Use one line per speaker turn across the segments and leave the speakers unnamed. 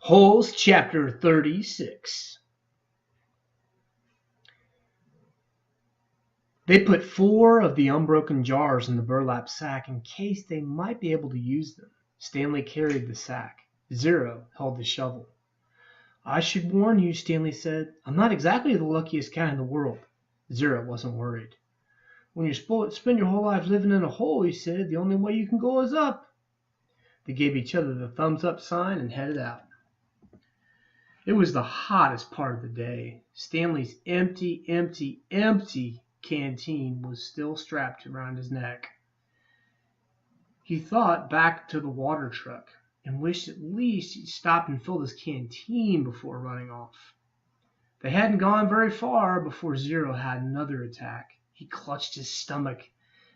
Holes, Chapter 36. They put 4 of the unbroken jars in the burlap sack in case they might be able to use them. Stanley carried the sack. Zero held the shovel. "I should warn you," Stanley said. "I'm not exactly the luckiest cat in the world." Zero wasn't worried. "When you spend your whole life living in a hole," he said, "the only way you can go is up." They gave each other the thumbs up sign and headed out. It was the hottest part of the day. Stanley's empty canteen was still strapped around his neck. He thought back to the water truck and wished at least he'd stopped and filled his canteen before running off. They hadn't gone very far before Zero had another attack. He clutched his stomach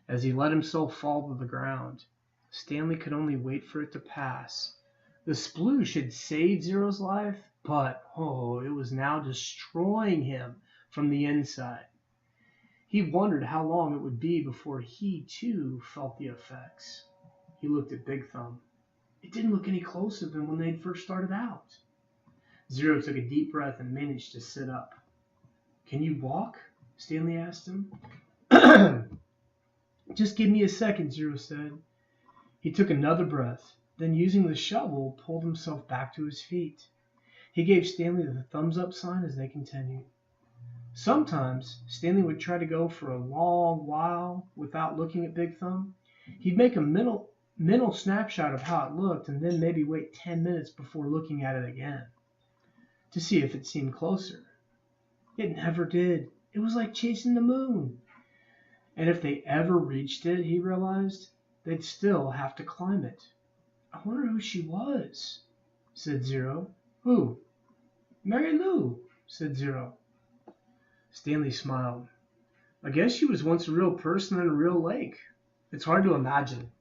as he let himself fall to the ground. Stanley could only wait for it to pass. The sploosh had saved Zero's life, but it was now destroying him from the inside. He wondered how long it would be before he, too, felt the effects. He looked at Big Thumb. It didn't look any closer than when they'd first started out. Zero took a deep breath and managed to sit up. "Can you walk?" Stanley asked him. "Just give me a second," Zero said. He took another breath, then using the shovel, pulled himself back to his feet. He gave Stanley the thumbs up sign as they continued. Sometimes Stanley would try to go for a long while without looking at Big Thumb. He'd make a mental snapshot of how it looked and then maybe wait 10 minutes before looking at it again to see if it seemed closer. It never did. It was like chasing the moon. And if they ever reached it, he realized, they'd still have to climb it. "I wonder who she was," said Zero. "Who?" "Mary Lou," said Zero. Stanley smiled. "I guess she was once a real person in a real lake. It's hard to imagine."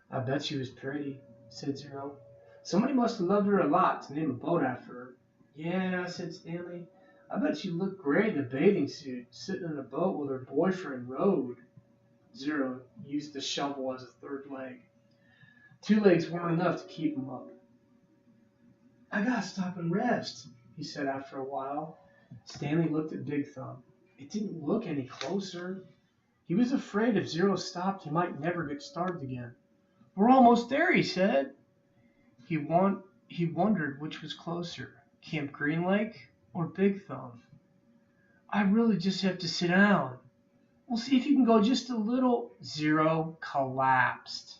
"I bet she was pretty," said Zero. "Somebody must have loved her a lot to name a boat after her." "Yeah," said Stanley. "I bet she looked great in a bathing suit, sitting in a boat with her boyfriend rowed." Zero used the shovel as a third leg. 2 legs weren't enough to keep him up. "I gotta stop and rest," he said after a while. Stanley looked at Big Thumb. It didn't look any closer. He was afraid if Zero stopped, he might never get started again. "We're almost there," he said. He wondered which was closer, Camp Green Lake or Big Thumb. "I really just have to sit down." "We'll see if you can go just a little." Zero collapsed.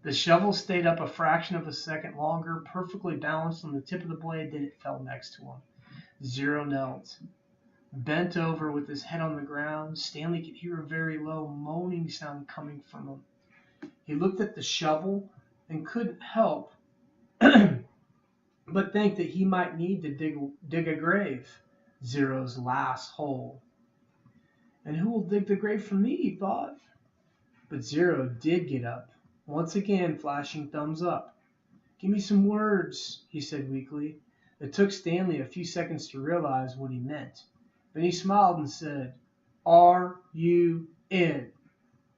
The shovel stayed up a fraction of a second longer, perfectly balanced on the tip of the blade, then it fell next to him. Zero knelt. Bent over with his head on the ground, Stanley could hear a very low moaning sound coming from him. He looked at the shovel and couldn't help but think that he might need to dig a grave, Zero's last hole. "And who will dig the grave for me?" he thought. But Zero did get up, once again flashing thumbs up. "Give me some words," he said weakly. It took Stanley a few seconds to realize what he meant. Then he smiled and said, "R-U-N."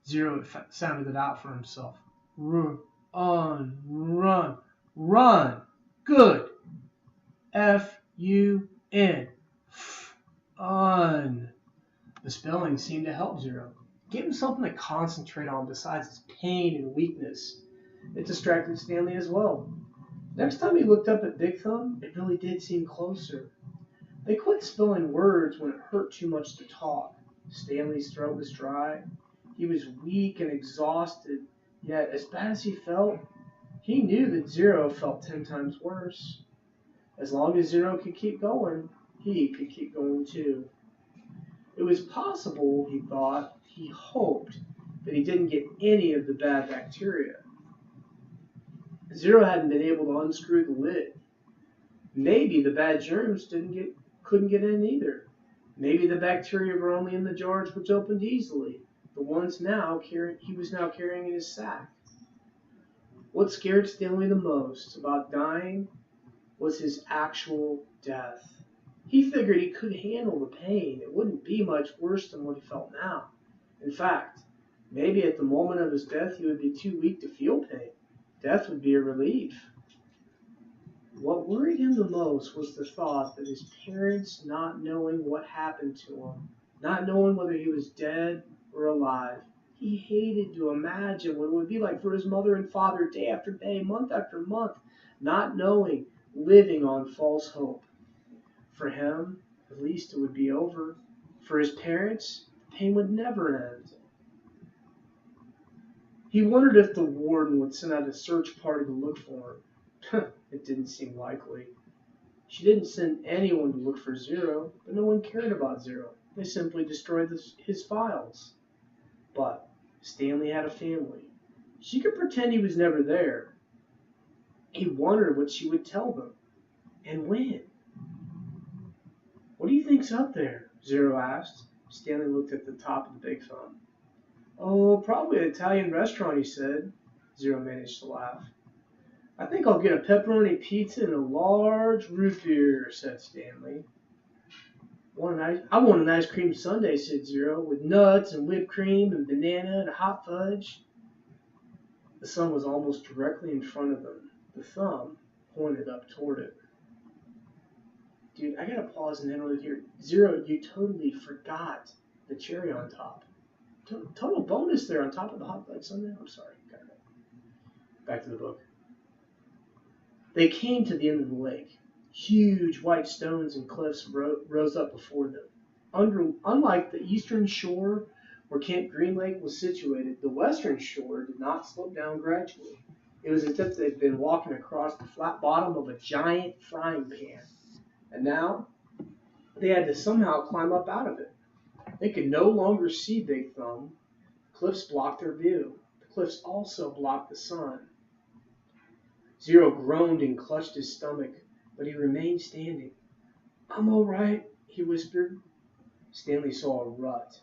Zero sounded it out for himself. Run. Good. F-U-N. Fun. The spelling seemed to help Zero. Give him something to concentrate on besides his pain and weakness. It distracted Stanley as well. Next time he looked up at Big Thumb, it really did seem closer. They quit spelling words when it hurt too much to talk. Stanley's throat was dry. He was weak and exhausted, yet as bad as he felt, he knew that Zero felt 10 times worse. As long as Zero could keep going, he could keep going too. It was possible, he thought, he hoped, that he didn't get any of the bad bacteria. Zero hadn't been able to unscrew the lid. Maybe the bad germs couldn't get in either. Maybe the bacteria were only in the jars which opened easily, the ones he was now carrying in his sack. What scared Stanley the most about dying was his actual death. He figured he could handle the pain. It wouldn't be much worse than what he felt now. In fact, maybe at the moment of his death he would be too weak to feel pain. Death would be a relief. What worried him the most was the thought that his parents not knowing what happened to him, not knowing whether he was dead or alive. He hated to imagine what it would be like for his mother and father day after day, month after month, not knowing, living on false hope. For him, at least it would be over. For his parents, the pain would never end. He wondered if the warden would send out a search party to look for him. It didn't seem likely. She didn't send anyone to look for Zero, but no one cared about Zero. They simply destroyed his files. But Stanley had a family. She could pretend he was never there. He wondered what she would tell them, and when. What do you think's up there? Zero asked. Stanley looked at the top of the big thumb. Oh, probably an Italian restaurant, he said. Zero managed to laugh. I think I'll get a pepperoni pizza and a large root beer, said Stanley. I want an ice cream sundae, said Zero, with nuts and whipped cream and banana and hot fudge. The sun was almost directly in front of them. The thumb pointed up toward it. Dude, I gotta pause and interlude here. Zero, you totally forgot the cherry on top. Total bonus there on top of the hot fudge sundae. I'm sorry. Got it. Back to the book. They came to the end of the lake. Huge white stones and cliffs rose up before them. Unlike the eastern shore where Camp Green Lake was situated, the western shore did not slope down gradually. It was as if they'd been walking across the flat bottom of a giant frying pan. And now they had to somehow climb up out of it. They could no longer see Big Thumb. Cliffs blocked their view. The cliffs also blocked the sun. Zero groaned and clutched his stomach, but he remained standing. I'm all right, he whispered. Stanley saw a rut,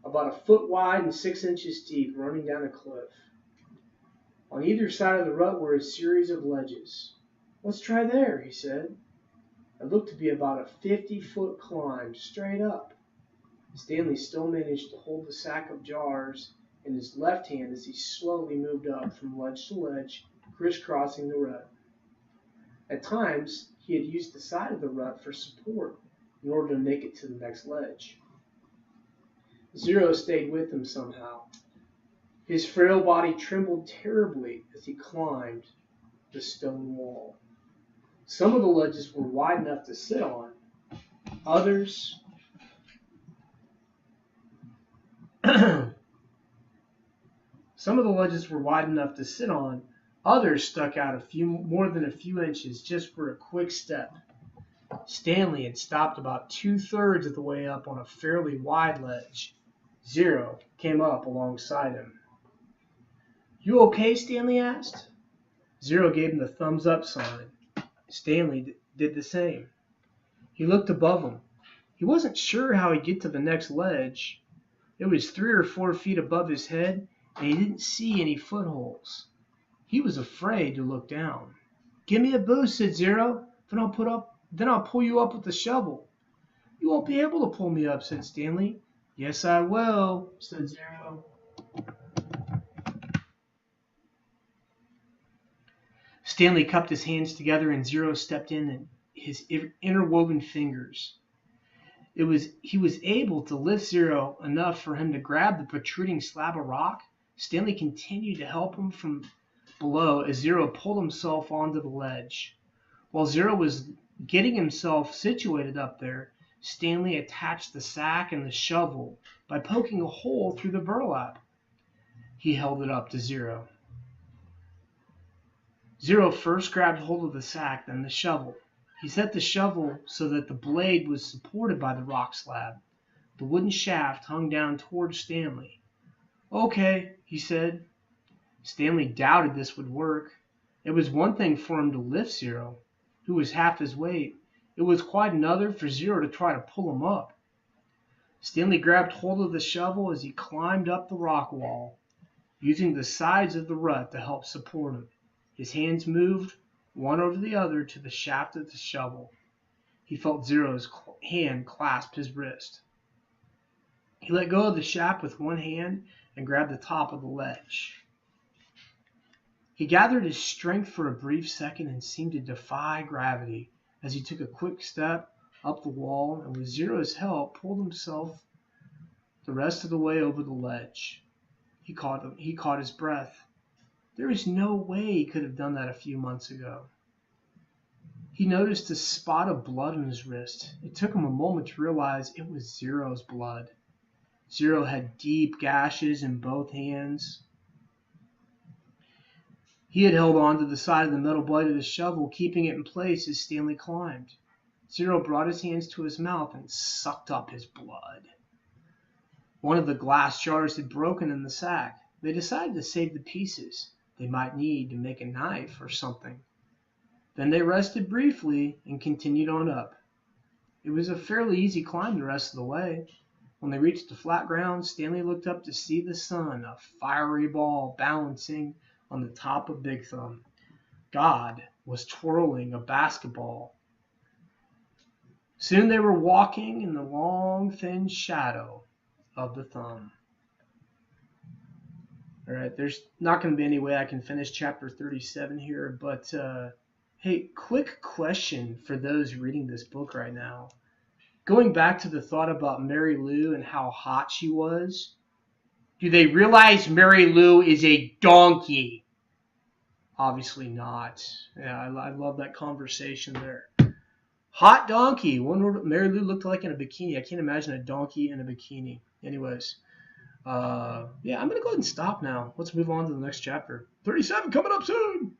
about a foot wide and 6 inches deep, running down a cliff. On either side of the rut were a series of ledges. Let's try there, he said. It looked to be about a 50-foot climb, straight up. Stanley still managed to hold the sack of jars in his left hand as he slowly moved up from ledge to ledge, crisscrossing the rut. At times, he had used the side of the rut for support in order to make it to the next ledge. Zero stayed with him somehow. His frail body trembled terribly as he climbed the stone wall. Some of the ledges were wide enough to sit on. Others Others stuck out more than a few inches just for a quick step. Stanley had stopped about 2/3 of the way up on a fairly wide ledge. Zero came up alongside him. You okay? Stanley asked. Zero gave him the thumbs up sign. Stanley did the same. He looked above him. He wasn't sure how he'd get to the next ledge. It was 3 or 4 feet above his head, and he didn't see any footholds. He was afraid to look down. Give me a boost, said Zero. Then I'll pull you up with the shovel. You won't be able to pull me up, said Stanley. Yes, I will, said Zero. Stanley cupped his hands together and Zero stepped in his interwoven fingers. He was able to lift Zero enough for him to grab the protruding slab of rock. Stanley continued to help him from below as Zero pulled himself onto the ledge. While Zero was getting himself situated up there, Stanley attached the sack and the shovel by poking a hole through the burlap. He held it up to Zero. Zero first grabbed hold of the sack, then the shovel. He set the shovel so that the blade was supported by the rock slab. The wooden shaft hung down towards Stanley. Okay, he said. Stanley doubted this would work. It was one thing for him to lift Zero, who was half his weight. It was quite another for Zero to try to pull him up. Stanley grabbed hold of the shovel as he climbed up the rock wall, using the sides of the rut to help support him. His hands moved, one over the other, to the shaft of the shovel. He felt Zero's hand clasp his wrist. He let go of the shaft with one hand and grabbed the top of the ledge. He gathered his strength for a brief second and seemed to defy gravity as he took a quick step up the wall and with Zero's help pulled himself the rest of the way over the ledge. He caught his breath. There was no way he could have done that a few months ago. He noticed a spot of blood on his wrist. It took him a moment to realize it was Zero's blood. Zero had deep gashes in both hands. He had held on to the side of the metal blade of the shovel, keeping it in place as Stanley climbed. Zero brought his hands to his mouth and sucked up his blood. One of the glass jars had broken in the sack. They decided to save the pieces they might need to make a knife or something. Then they rested briefly and continued on up. It was a fairly easy climb the rest of the way. When they reached the flat ground, Stanley looked up to see the sun, a fiery ball balancing on the top of Big Thumb. God was twirling a basketball. Soon they were walking in the long, thin shadow of the thumb. All right, there's not going to be any way I can finish chapter 37 here, but hey, quick question for those reading this book right now. Going back to the thought about Mary Lou and how hot she was, do they realize Mary Lou is a donkey? Obviously not. Yeah, I love that conversation there. Hot donkey. Wonder what Mary Lou looked like in a bikini. I can't imagine a donkey in a bikini. Anyways, yeah, I'm going to go ahead and stop now. Let's move on to the next chapter. 37 coming up soon.